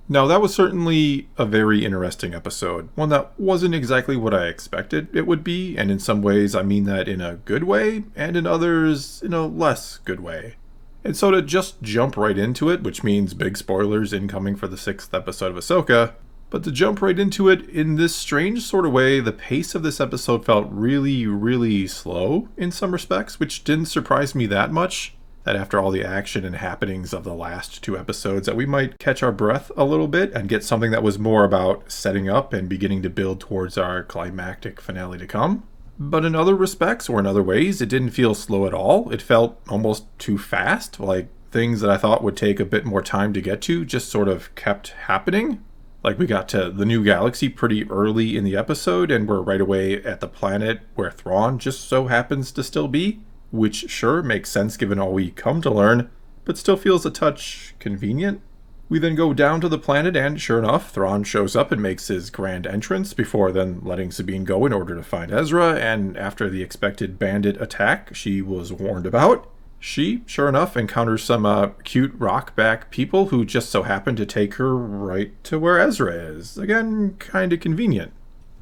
Now, that was certainly a very interesting episode, one that wasn't exactly what I expected it would be, and in some ways I mean that in a good way, and in others in a less good way. And so to just jump right into it, which means big spoilers incoming for the 6th episode of Ahsoka, but to jump right into it, in this strange sort of way, the pace of this episode felt really slow in some respects, which didn't surprise me that much. That after all the action and happenings of the last 2 episodes, that we might catch our breath a little bit and get something that was more about setting up and beginning to build towards our climactic finale to come. But in other respects, or in other ways, it didn't feel slow at all. It felt almost too fast, like things that I thought would take a bit more time to get to just sort of kept happening. Like we got to the new galaxy pretty early in the episode, and we're right away at the planet where Thrawn just so happens to still be. Which sure makes sense given all we come to learn, but still feels a touch convenient. We then go down to the planet and sure enough, Thrawn shows up and makes his grand entrance before then letting Sabine go in order to find Ezra, and after the expected bandit attack she was warned about, she, sure enough, encounters some cute rockback people who just so happen to take her right to where Ezra is. Again, kinda convenient.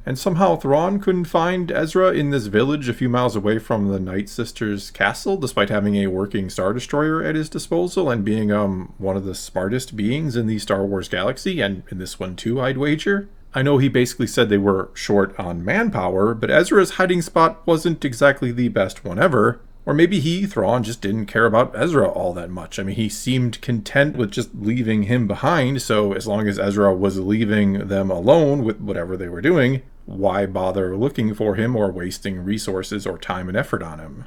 And somehow Thrawn couldn't find Ezra in this village a few miles away from the Night Sisters' castle, despite having a working Star Destroyer at his disposal and being one of the smartest beings in the Star Wars galaxy, and in this one too, I'd wager. I know he basically said they were short on manpower, but Ezra's hiding spot wasn't exactly the best one ever. Or maybe Thrawn, just didn't care about Ezra all that much. I mean, he seemed content with just leaving him behind, so as long as Ezra was leaving them alone with whatever they were doing, why bother looking for him or wasting resources or time and effort on him?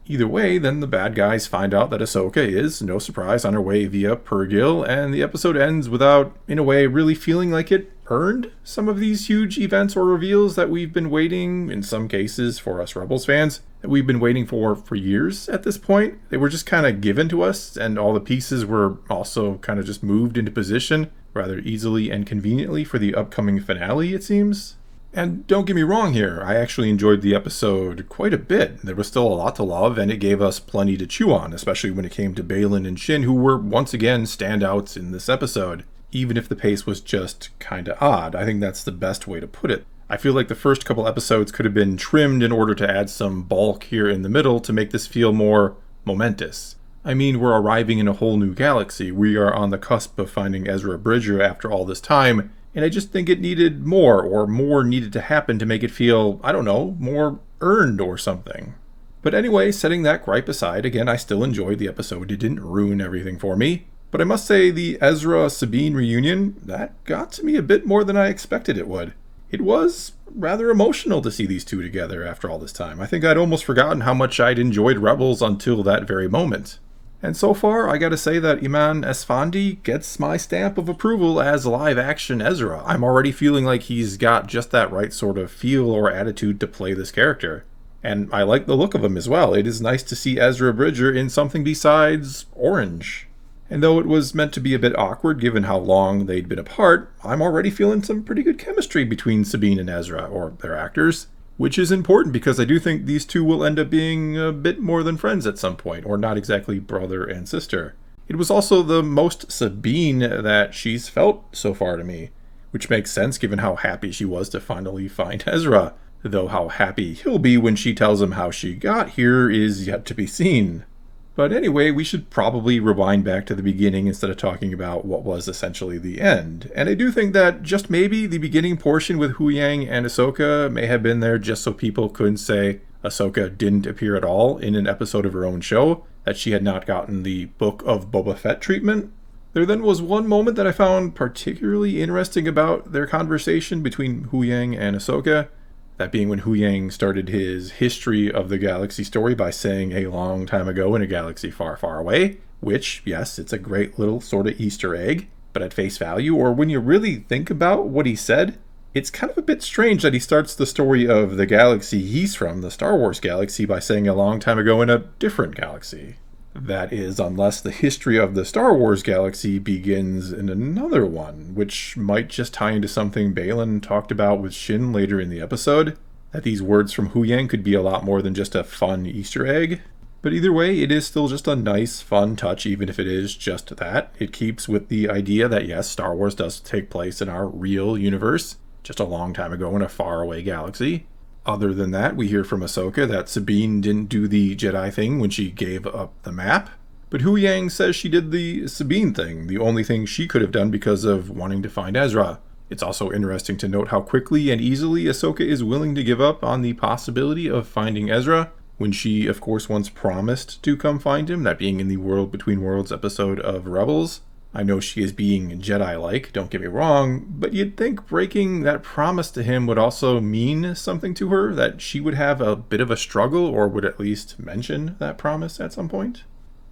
Either way, then the bad guys find out that Ahsoka is, no surprise, on her way via Purgil, and the episode ends without, in a way, really feeling like it earned some of these huge events or reveals that we've been waiting, in some cases for us Rebels fans, that we've been waiting for years at this point. They were just kind of given to us, and all the pieces were also kind of just moved into position rather easily and conveniently for the upcoming finale, it seems. And don't get me wrong here, I actually enjoyed the episode quite a bit. There was still a lot to love, and it gave us plenty to chew on, especially when it came to Baylan and Shin, who were once again standouts in this episode. Even if the pace was just kinda odd, I think that's the best way to put it. I feel like the first couple episodes could have been trimmed in order to add some bulk here in the middle to make this feel more momentous. I mean, we're arriving in a whole new galaxy. We are on the cusp of finding Ezra Bridger after all this time, and I just think it needed more, or more needed to happen to make it feel, I don't know, more earned or something. But anyway, setting that gripe aside, again, I still enjoyed the episode. It didn't ruin everything for me. But I must say, the Ezra-Sabine reunion, that got to me a bit more than I expected it would. It was rather emotional to see these two together after all this time. I think I'd almost forgotten how much I'd enjoyed Rebels until that very moment. And so far, I gotta say that Iman Esfandi gets my stamp of approval as live-action Ezra. I'm already feeling like he's got just that right sort of feel or attitude to play this character. And I like the look of him as well. It is nice to see Ezra Bridger in something besides orange. And though it was meant to be a bit awkward given how long they'd been apart, I'm already feeling some pretty good chemistry between Sabine and Ezra, or their actors. Which is important because I do think these two will end up being a bit more than friends at some point, or not exactly brother and sister. It was also the most Sabine that she's felt so far to me, which makes sense given how happy she was to finally find Ezra, though how happy he'll be when she tells him how she got here is yet to be seen. But anyway, we should probably rewind back to the beginning instead of talking about what was essentially the end. And I do think that just maybe the beginning portion with Huyang and Ahsoka may have been there just so people couldn't say Ahsoka didn't appear at all in an episode of her own show, that she had not gotten the Book of Boba Fett treatment. There then was one moment that I found particularly interesting about their conversation between Huyang and Ahsoka. That being when Huyang started his history of the galaxy story by saying a long time ago in a galaxy far, far away, which, yes, it's a great little sort of Easter egg, but at face value, or when you really think about what he said, it's kind of a bit strange that he starts the story of the galaxy he's from, the Star Wars galaxy, by saying a long time ago in a different galaxy. That is, unless the history of the Star Wars galaxy begins in another one, which might just tie into something Baylan talked about with Shin later in the episode, that these words from Huyang could be a lot more than just a fun Easter egg. But either way, it is still just a nice, fun touch, even if it is just that. It keeps with the idea that, yes, Star Wars does take place in our real universe, just a long time ago in a faraway galaxy. Other than that, we hear from Ahsoka that Sabine didn't do the Jedi thing when she gave up the map. But Huyang says she did the Sabine thing, the only thing she could have done because of wanting to find Ezra. It's also interesting to note how quickly and easily Ahsoka is willing to give up on the possibility of finding Ezra, when she, of course, once promised to come find him, that being in the World Between Worlds episode of Rebels. I know she is being Jedi-like, don't get me wrong, but you'd think breaking that promise to him would also mean something to her, that she would have a bit of a struggle, or would at least mention that promise at some point.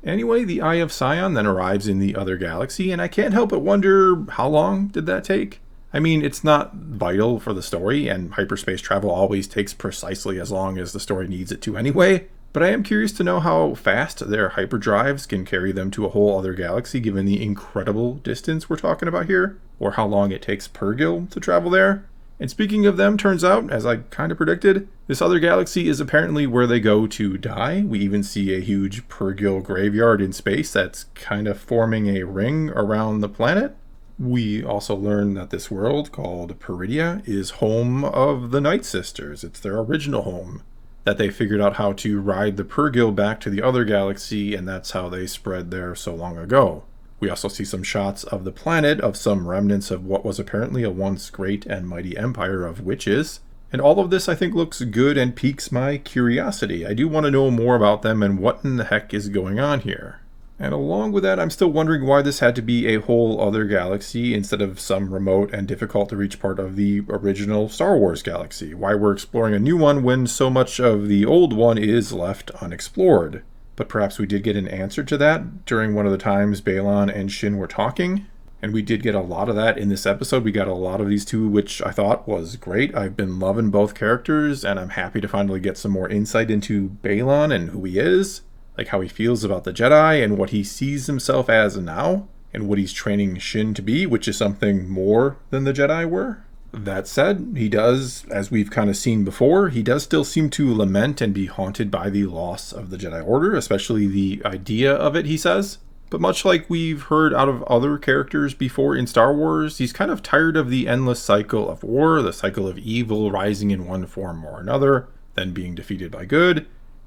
Anyway, the Eye of Sion then arrives in the other galaxy, and I can't help but wonder, how long did that take? I mean, it's not vital for the story, and hyperspace travel always takes precisely as long as the story needs it to anyway, but I am curious to know how fast their hyperdrives can carry them to a whole other galaxy given the incredible distance we're talking about here, or how long it takes Purrgil to travel there. And speaking of them, turns out, as I kind of predicted, this other galaxy is apparently where they go to die. We even see a huge Purrgil graveyard in space that's kind of forming a ring around the planet. We also learn that this world, called Peridia, is home of the Night Sisters. It's their original home. That they figured out how to ride the Purrgil back to the other galaxy, and that's how they spread there so long ago. We also see some shots of the planet, of some remnants of what was apparently a once great and mighty empire of witches. And all of this I think looks good and piques my curiosity. I do want to know more about them and what in the heck is going on here. And along with that, I'm still wondering why this had to be a whole other galaxy instead of some remote and difficult to reach part of the original Star Wars galaxy. Why we're exploring a new one when so much of the old one is left unexplored. But perhaps we did get an answer to that during one of the times Baylan and Shin were talking. And we did get a lot of that in this episode. We got a lot of these two, which I thought was great. I've been loving both characters, and I'm happy to finally get some more insight into Baylan and who he is. Like how he feels about the Jedi and what he sees himself as now, and what he's training Shin to be, which is something more than the Jedi were. That said, he does, as we've kind of seen before, he does still seem to lament and be haunted by the loss of the Jedi Order, especially the idea of it, he says. But much like we've heard out of other characters before in Star Wars, he's kind of tired of the endless cycle of war, the cycle of evil rising in one form or another, then being defeated by good,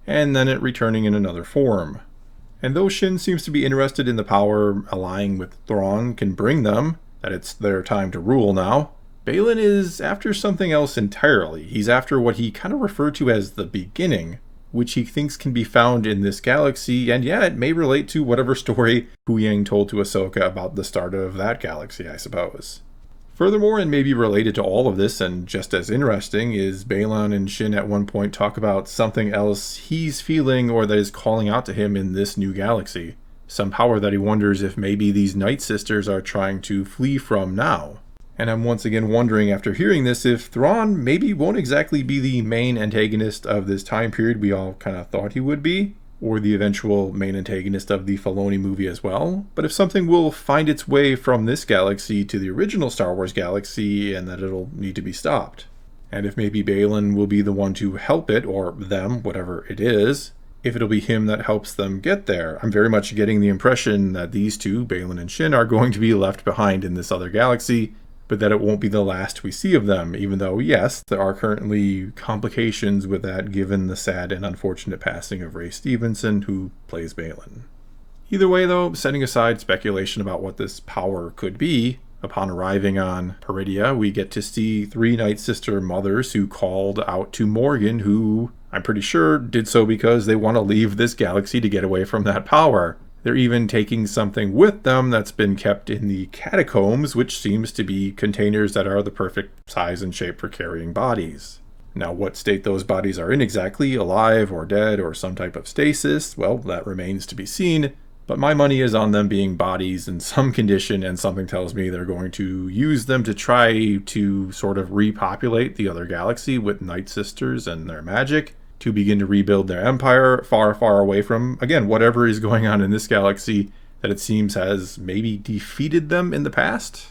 and then it returning in another form. And though Shin seems to be interested in the power allying with Thrawn can bring them, that it's their time to rule now, Baylan is after something else entirely. He's after what he kind of referred to as the beginning, which he thinks can be found in this galaxy, and yeah, it may relate to whatever story Huyang told to Ahsoka about the start of that galaxy, I suppose. Furthermore, and maybe related to all of this, and just as interesting, is Baylan and Shin at one point talk about something else he's feeling or that is calling out to him in this new galaxy. Some power that he wonders if maybe these Night Sisters are trying to flee from now. And I'm once again wondering after hearing this if Thrawn maybe won't exactly be the main antagonist of this time period we all kind of thought he would be, or the eventual main antagonist of the Filoni movie as well, but if something will find its way from this galaxy to the original Star Wars galaxy and that it'll need to be stopped. And if maybe Baylan will be the one to help it, or them, whatever it is, if it'll be him that helps them get there. I'm very much getting the impression that these two, Baylan and Shin, are going to be left behind in this other galaxy, but that it won't be the last we see of them, even though, yes, there are currently complications with that given the sad and unfortunate passing of Ray Stevenson, who plays Baylan. Either way, though, setting aside speculation about what this power could be, upon arriving on Peridia, we get to see three Night Sister mothers who called out to Morgan, who, I'm pretty sure, did so because they want to leave this galaxy to get away from that power. They're even taking something with them that's been kept in the catacombs, which seems to be containers that are the perfect size and shape for carrying bodies. Now, what state those bodies are in exactly, alive or dead or some type of stasis, well, that remains to be seen, but my money is on them being bodies in some condition, and something tells me they're going to use them to try to sort of repopulate the other galaxy with Night Sisters and their magic, to begin to rebuild their empire far, far away from, again, whatever is going on in this galaxy that it seems has maybe defeated them in the past.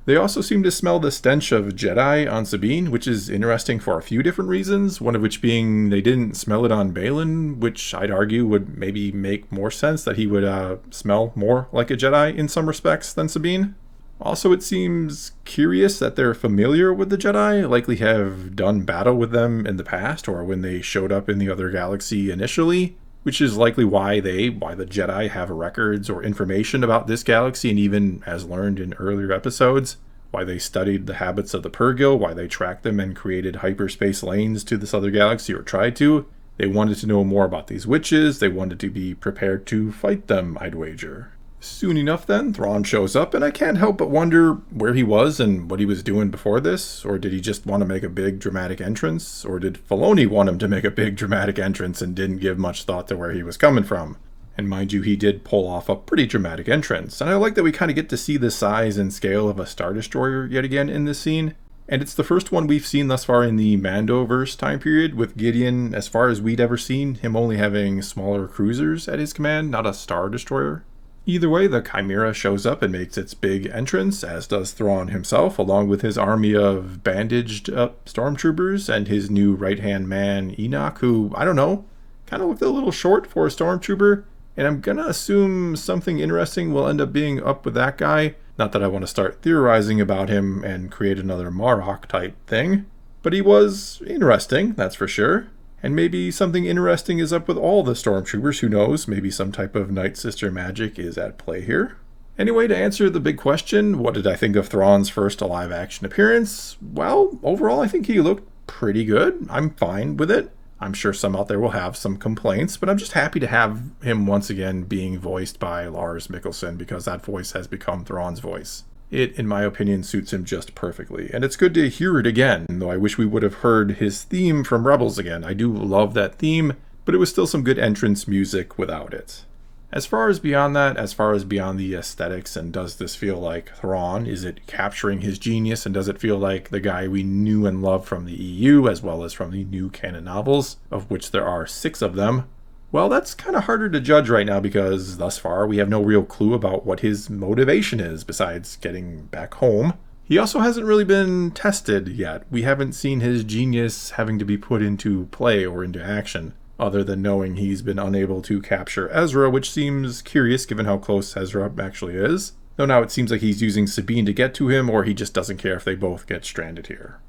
They also seem to smell the stench of Jedi on Sabine, which is interesting for a few different reasons, one of which being they didn't smell it on Baylan, which I'd argue would maybe make more sense that he would smell more like a Jedi in some respects than Sabine. Also, it seems curious that they're familiar with the Jedi, likely have done battle with them in the past or when they showed up in the other galaxy initially, which is likely why the Jedi have records or information about this galaxy, and even, as learned in earlier episodes, why they studied the habits of the Purrgil, why they tracked them and created hyperspace lanes to this other galaxy, or tried to. They wanted to know more about these witches, they wanted to be prepared to fight them, I'd wager. Soon enough then, Thrawn shows up, and I can't help but wonder where he was and what he was doing before this, or did he just want to make a big dramatic entrance, or did Filoni want him to make a big dramatic entrance and didn't give much thought to where he was coming from? And mind you, he did pull off a pretty dramatic entrance, and I like that we kind of get to see the size and scale of a Star Destroyer yet again in this scene, and it's the first one we've seen thus far in the Mandoverse time period, with Gideon, as far as we'd ever seen, him only having smaller cruisers at his command, not a Star Destroyer. Either way, the Chimera shows up and makes its big entrance, as does Thrawn himself, along with his army of bandaged up stormtroopers and his new right-hand man, Enoch, who, I don't know, kind of looked a little short for a stormtrooper, and I'm gonna assume something interesting will end up being up with that guy. Not that I want to start theorizing about him and create another Marok type thing, but he was interesting, that's for sure. And maybe something interesting is up with all the stormtroopers, who knows, maybe some type of Night Sister magic is at play here. Anyway, to answer the big question, what did I think of Thrawn's first live action appearance? Well, overall I think he looked pretty good. I'm fine with it. I'm sure some out there will have some complaints, but I'm just happy to have him once again being voiced by Lars Mikkelsen, because that voice has become Thrawn's voice. It, in my opinion, suits him just perfectly, and it's good to hear it again, though I wish we would have heard his theme from Rebels again. I do love that theme, but it was still some good entrance music without it. As far as beyond that, as far as beyond the aesthetics, and does this feel like Thrawn? Is it capturing his genius, and does it feel like the guy we knew and loved from the EU, as well as from the new canon novels, of which there are 6 of them? Well, that's kind of harder to judge right now, because thus far we have no real clue about what his motivation is, besides getting back home. He also hasn't really been tested yet. We haven't seen his genius having to be put into play or into action, other than knowing he's been unable to capture Ezra, which seems curious given how close Ezra actually is. Though now it seems like he's using Sabine to get to him, or he just doesn't care if they both get stranded here.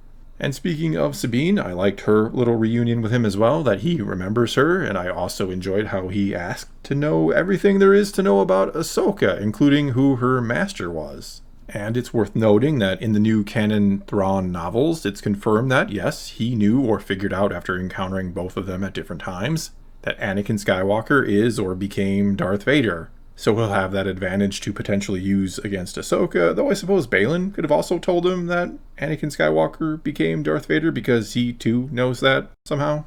And speaking of Sabine, I liked her little reunion with him as well, that he remembers her, and I also enjoyed how he asked to know everything there is to know about Ahsoka, including who her master was. And it's worth noting that in the new canon Thrawn novels, it's confirmed that, yes, he knew or figured out after encountering both of them at different times, that Anakin Skywalker is or became Darth Vader. So he'll have that advantage to potentially use against Ahsoka, though I suppose Baylan could have also told him that Anakin Skywalker became Darth Vader, because he too knows that somehow.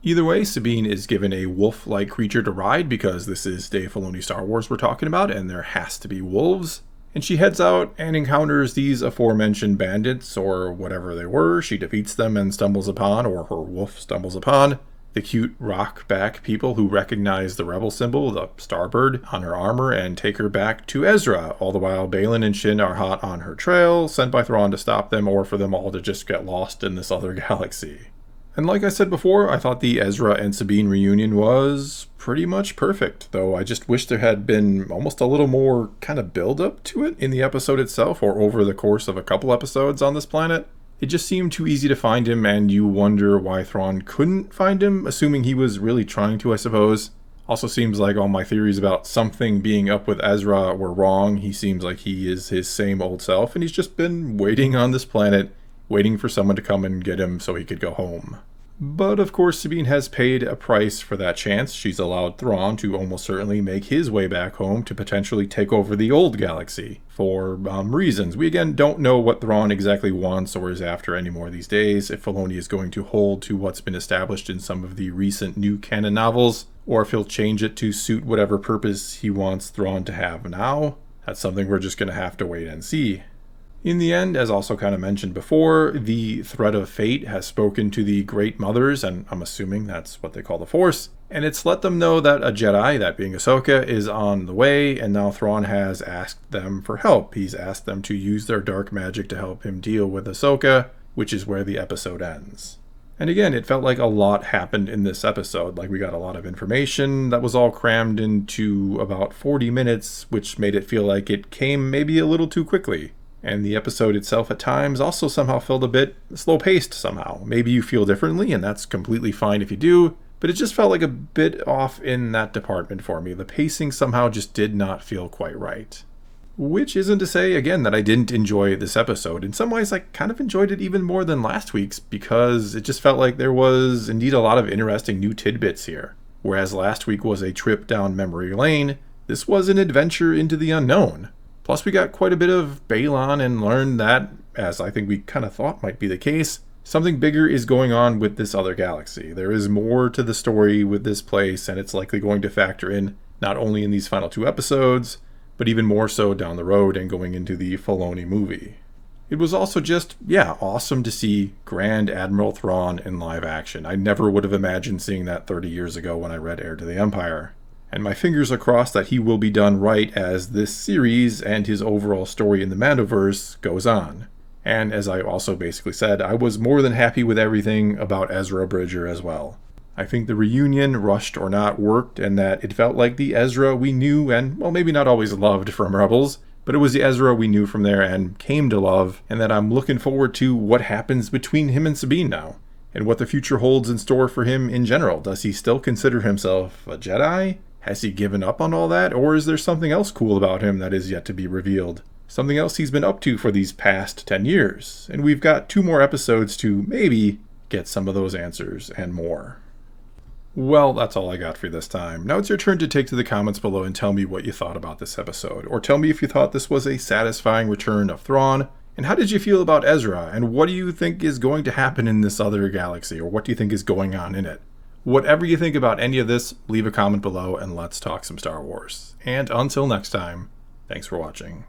Either way, Sabine is given a wolf-like creature to ride, because this is Dave Filoni Star Wars we're talking about, and there has to be wolves. And she heads out and encounters these aforementioned bandits, or whatever they were. She defeats them and stumbles upon, or her wolf stumbles upon, the cute rock-back people who recognize the rebel symbol, the starbird, on her armor and take her back to Ezra, all the while Baylan and Shin are hot on her trail, sent by Thrawn to stop them or for them all to just get lost in this other galaxy. And like I said before, I thought the Ezra and Sabine reunion was pretty much perfect, though I just wish there had been almost a little more kind of build-up to it in the episode itself or over the course of a couple episodes on this planet. It just seemed too easy to find him, and you wonder why Thrawn couldn't find him, assuming he was really trying to, I suppose. Also seems like all my theories about something being up with Ezra were wrong. He seems like he is his same old self, and he's just been waiting on this planet, waiting for someone to come and get him so he could go home. But of course Sabine has paid a price for that chance. She's allowed Thrawn to almost certainly make his way back home to potentially take over the old galaxy. For reasons. We again don't know what Thrawn exactly wants or is after anymore these days, if Filoni is going to hold to what's been established in some of the recent new canon novels, or if he'll change it to suit whatever purpose he wants Thrawn to have now. That's something we're just going to have to wait and see. In the end, as also kind of mentioned before, the thread of fate has spoken to the Great Mothers, and I'm assuming that's what they call the Force, and it's let them know that a Jedi, that being Ahsoka, is on the way, and now Thrawn has asked them for help. He's asked them to use their dark magic to help him deal with Ahsoka, which is where the episode ends. And again, it felt like a lot happened in this episode. Like, we got a lot of information that was all crammed into about 40 minutes, which made it feel like it came maybe a little too quickly. And the episode itself at times also somehow felt a bit slow-paced somehow. Maybe you feel differently, and that's completely fine if you do, but it just felt like a bit off in that department for me. The pacing somehow just did not feel quite right. Which isn't to say, again, that I didn't enjoy this episode. In some ways, I kind of enjoyed it even more than last week's, because it just felt like there was indeed a lot of interesting new tidbits here. Whereas last week was a trip down memory lane, this was an adventure into the unknown. Plus, we got quite a bit of Balon and learned that, as I think we kind of thought might be the case, something bigger is going on with this other galaxy. There is more to the story with this place, and it's likely going to factor in not only in these final 2 episodes, but even more so down the road and going into the Filoni movie. It was also just, awesome to see Grand Admiral Thrawn in live action. I never would have imagined seeing that 30 years ago when I read Heir to the Empire. And my fingers are crossed that he will be done right as this series and his overall story in the Mandoverse goes on. And as I also basically said, I was more than happy with everything about Ezra Bridger as well. I think the reunion, rushed or not, worked, and that it felt like the Ezra we knew and, well, maybe not always loved from Rebels, but it was the Ezra we knew from there and came to love, and that I'm looking forward to what happens between him and Sabine now, and what the future holds in store for him in general. Does he still consider himself a Jedi? Has he given up on all that, or is there something else cool about him that is yet to be revealed? Something else he's been up to for these past 10 years, and we've got 2 more episodes to maybe get some of those answers and more. Well, that's all I got for you this time. Now it's your turn to take to the comments below and tell me what you thought about this episode, or tell me if you thought this was a satisfying return of Thrawn, and how did you feel about Ezra, and what do you think is going to happen in this other galaxy, or what do you think is going on in it? Whatever you think about any of this, leave a comment below and let's talk some Star Wars. And until next time, thanks for watching.